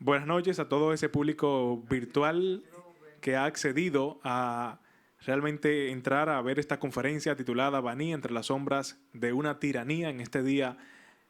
Buenas noches a todo ese público virtual que ha accedido a realmente entrar a ver esta conferencia titulada Baní entre las sombras de una tiranía en este día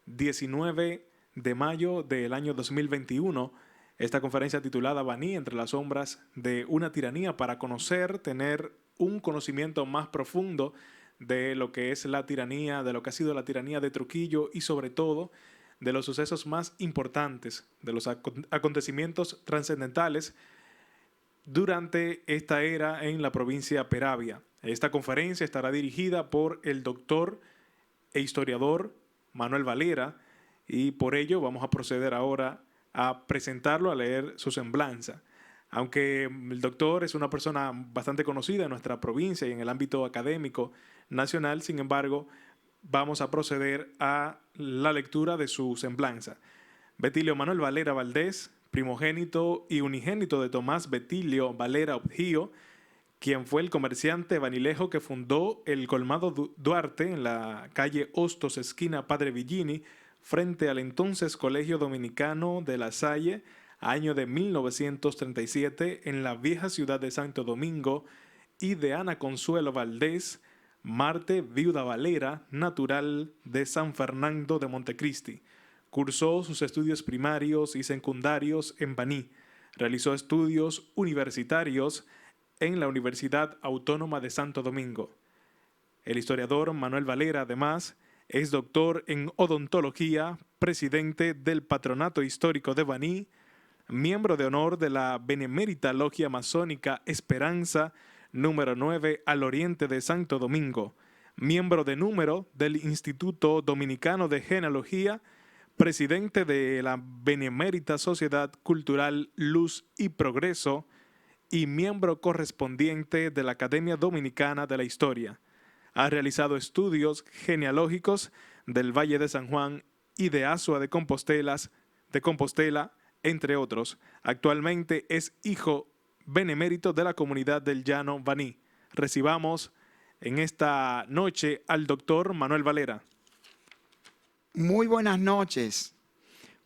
19 de mayo del año 2021. Esta conferencia titulada Baní entre las sombras de una tiranía para conocer, tener un conocimiento más profundo de lo que es la tiranía, de lo que ha sido la tiranía de Trujillo y sobre todo de los sucesos más importantes, de los acontecimientos trascendentales durante esta era en la provincia Peravia. Esta conferencia estará dirigida por el doctor e historiador Manuel Valera y por ello vamos a proceder ahora a presentarlo, a leer su semblanza. Aunque el doctor es una persona bastante conocida en nuestra provincia y en el ámbito académico nacional, sin embargo, vamos a proceder a la lectura de su semblanza. Betilio Manuel Valera Valdés, primogénito y unigénito de Tomás Betilio Valera Objío, quien fue el comerciante banilejo que fundó el colmado Duarte en la calle Hostos, esquina Padre Villini, frente al entonces Colegio Dominicano de La Salle, año de 1937, en la vieja ciudad de Santo Domingo, y de Ana Consuelo Valdés, Marte Viuda Valera, natural de San Fernando de Montecristi. Cursó sus estudios primarios y secundarios en Baní. Realizó estudios universitarios en la Universidad Autónoma de Santo Domingo. El historiador Manuel Valera, además, es doctor en odontología, presidente del Patronato Histórico de Baní, miembro de honor de la Benemérita Logia Masónica Esperanza, número 9 al oriente de Santo Domingo, miembro de número del Instituto Dominicano de Genealogía, presidente de la Benemérita Sociedad Cultural Luz y Progreso y miembro correspondiente de la Academia Dominicana de la Historia. Ha realizado estudios genealógicos del Valle de San Juan y de Azua de Compostela, entre otros. Actualmente es hijo benemérito de la comunidad del Llano Baní. Recibamos en esta noche al doctor Manuel Valera. Muy buenas noches.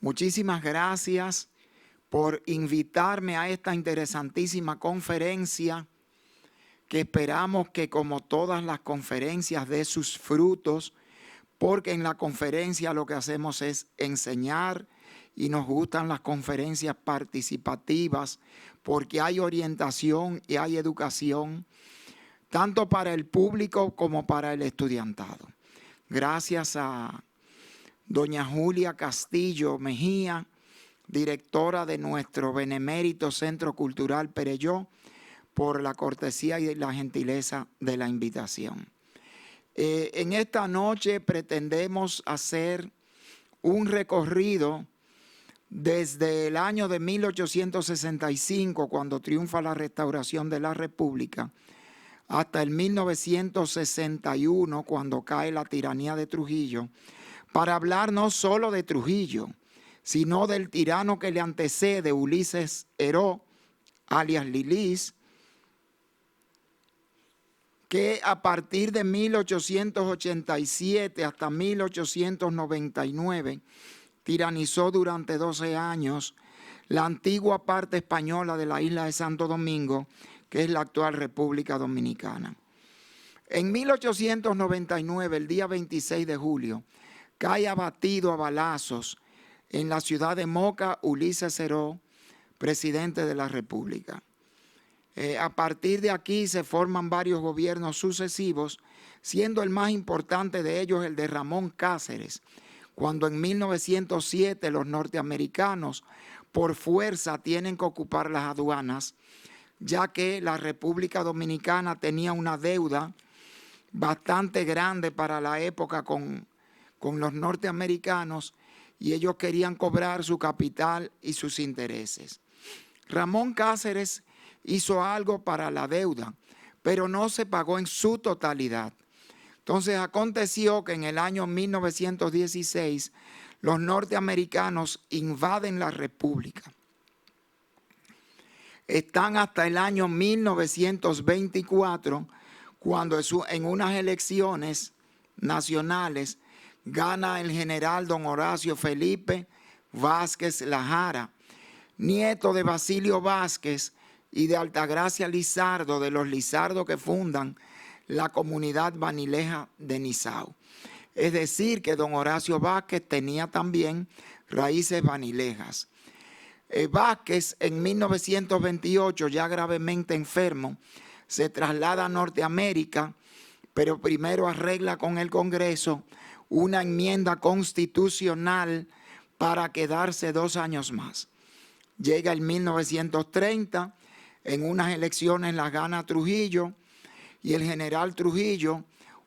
Muchísimas gracias por invitarme a esta interesantísima conferencia que esperamos que, como todas las conferencias, dé sus frutos, porque en la conferencia lo que hacemos es enseñar y nos gustan las conferencias participativas porque hay orientación y hay educación tanto para el público como para el estudiantado. Gracias a doña Julia Castillo Mejía, directora de nuestro benemérito Centro Cultural Perelló, por la cortesía y la gentileza de la invitación. En esta noche pretendemos hacer un recorrido desde el año de 1865, cuando triunfa la restauración de la República, hasta el 1961, cuando cae la tiranía de Trujillo, para hablar no solo de Trujillo, sino del tirano que le antecede, Ulises Heró, alias Lilis, que a partir de 1887 hasta 1899 tiranizó durante 12 años la antigua parte española de la isla de Santo Domingo, que es la actual República Dominicana. En 1899, el día 26 de julio, cae abatido a balazos en la ciudad de Moca Ulises Heró, presidente de la República. A partir de aquí se forman varios gobiernos sucesivos, siendo el más importante de ellos el de Ramón Cáceres, cuando en 1907 los norteamericanos por fuerza tienen que ocupar las aduanas, ya que la República Dominicana tenía una deuda bastante grande para la época con los norteamericanos y ellos querían cobrar su capital y sus intereses. Ramón Cáceres hizo algo para la deuda, pero no se pagó en su totalidad. Entonces aconteció que en el año 1916 los norteamericanos invaden la República. Están hasta el año 1924, cuando en unas elecciones nacionales gana el general don Horacio Felipe Vázquez Lajara, nieto de Basilio Vázquez y de Altagracia Lizardo, de los Lizardo que fundan la comunidad banileja de Nizao. Es decir, que don Horacio Vázquez tenía también raíces banilejas. Vázquez, en 1928, ya gravemente enfermo, se traslada a Norteamérica, pero primero arregla con el Congreso una enmienda constitucional para quedarse 2 años más. Llega en 1930, en unas elecciones las gana Trujillo, y el general Trujillo,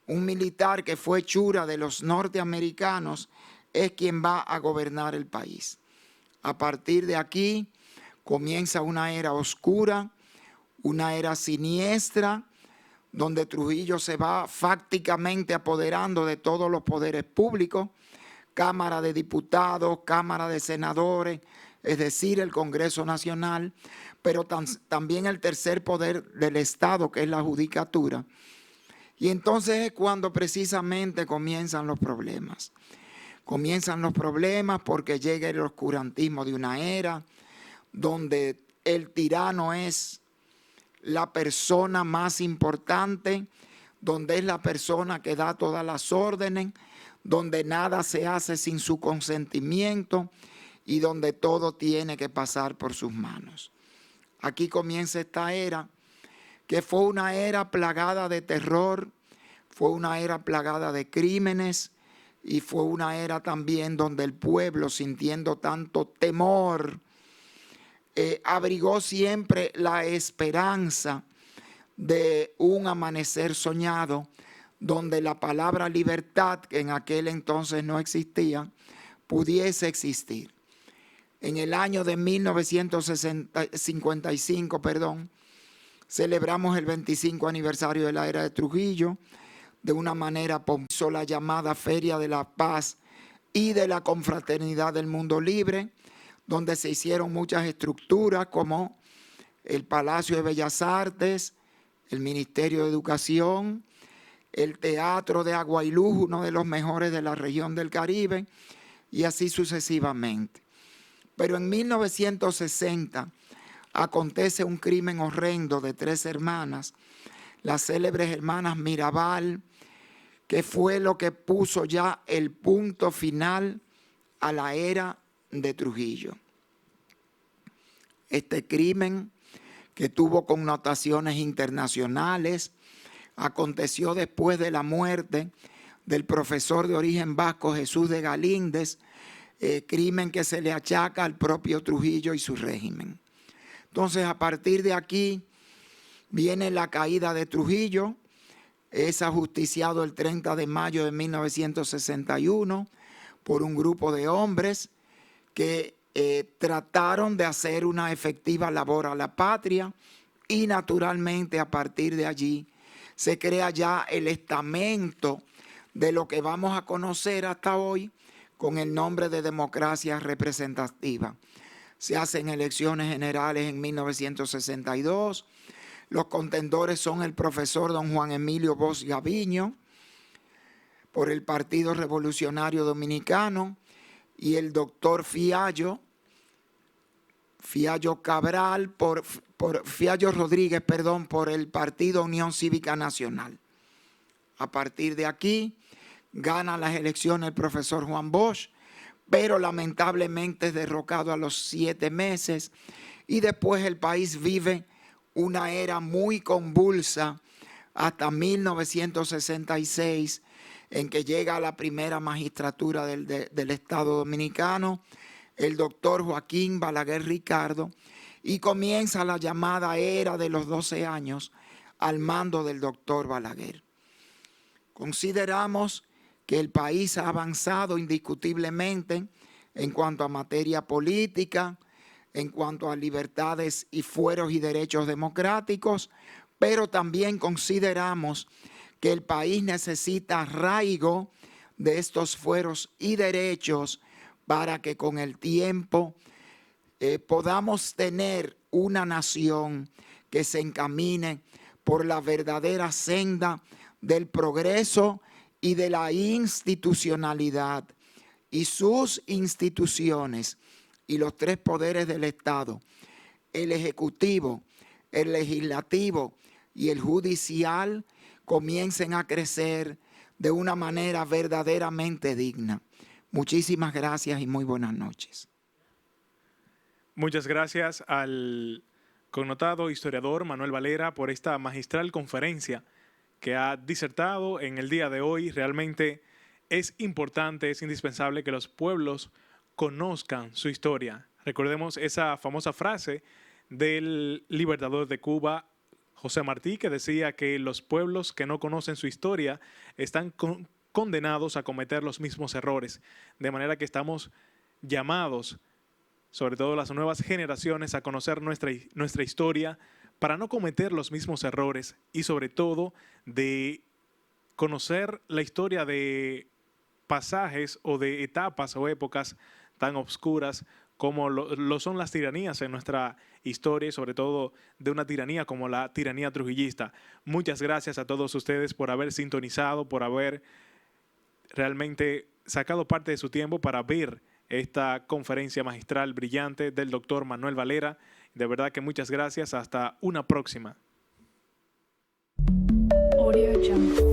un militar que fue chura de los norteamericanos, es quien va a gobernar el país. A partir de aquí comienza una era oscura, una era siniestra, donde Trujillo se va fácticamente apoderando de todos los poderes públicos, Cámara de Diputados, Cámara de Senadores, es decir, el Congreso Nacional, pero también el tercer poder del Estado, que es la judicatura. Y entonces es cuando precisamente comienzan los problemas. Comienzan los problemas porque llega el oscurantismo de una era donde el tirano es la persona más importante, donde es la persona que da todas las órdenes, donde nada se hace sin su consentimiento y donde todo tiene que pasar por sus manos. Aquí comienza esta era, que fue una era plagada de terror, fue una era plagada de crímenes y fue una era también donde el pueblo, sintiendo tanto temor, abrigó siempre la esperanza de un amanecer soñado, donde la palabra libertad, que en aquel entonces no existía, pudiese existir. En el año de 1955, celebramos el 25 aniversario de la era de Trujillo, de una manera pomposa, la llamada Feria de la Paz y de la Confraternidad del Mundo Libre, donde se hicieron muchas estructuras como el Palacio de Bellas Artes, el Ministerio de Educación, el Teatro de Aguailú, uno de los mejores de la región del Caribe, y así sucesivamente. Pero en 1960 acontece un crimen horrendo de 3 hermanas, las célebres hermanas Mirabal, que fue lo que puso ya el punto final a la era de Trujillo. Este crimen, que tuvo connotaciones internacionales, aconteció después de la muerte del profesor de origen vasco Jesús de Galíndez, crimen que se le achaca al propio Trujillo y su régimen. Entonces, a partir de aquí viene la caída de Trujillo. Es ajusticiado el 30 de mayo de 1961 por un grupo de hombres que trataron de hacer una efectiva labor a la patria, y naturalmente a partir de allí se crea ya el estamento de lo que vamos a conocer hasta hoy con el nombre de democracia representativa. Se hacen elecciones generales en 1962. Los contendores son el profesor don Juan Emilio Bosch Gaviño por el Partido Revolucionario Dominicano y el doctor Fiallo Rodríguez, por el Partido Unión Cívica Nacional. A partir de aquí gana las elecciones el profesor Juan Bosch, pero lamentablemente es derrocado a los 7 meses, y después el país vive una era muy convulsa hasta 1966, en que llega a la primera magistratura del Estado Dominicano el doctor Joaquín Balaguer Ricardo, y comienza la llamada era de los 12 años al mando del doctor Balaguer. Consideramos que el país ha avanzado indiscutiblemente en cuanto a materia política, en cuanto a libertades y fueros y derechos democráticos, pero también consideramos que el país necesita arraigo de estos fueros y derechos para que con el tiempo podamos tener una nación que se encamine por la verdadera senda del progreso y de la institucionalidad, y sus instituciones y los tres poderes del Estado, el ejecutivo, el legislativo y el judicial, comiencen a crecer de una manera verdaderamente digna. Muchísimas gracias y muy buenas noches. Muchas gracias al connotado historiador Manuel Valera por esta magistral conferencia que ha disertado en el día de hoy. Realmente es importante, es indispensable que los pueblos conozcan su historia. Recordemos esa famosa frase del libertador de Cuba, José Martí, que decía que los pueblos que no conocen su historia están condenados a cometer los mismos errores. De manera que estamos llamados, sobre todo las nuevas generaciones, a conocer nuestra historia para no cometer los mismos errores y sobre todo de conocer la historia de pasajes o de etapas o épocas tan obscuras como lo son las tiranías en nuestra historia y sobre todo de una tiranía como la tiranía trujillista. Muchas gracias a todos ustedes por haber sintonizado, por haber realmente sacado parte de su tiempo para ver esta conferencia magistral brillante del doctor Manuel Valera. De verdad que muchas gracias. Hasta una próxima. Audio Jungle.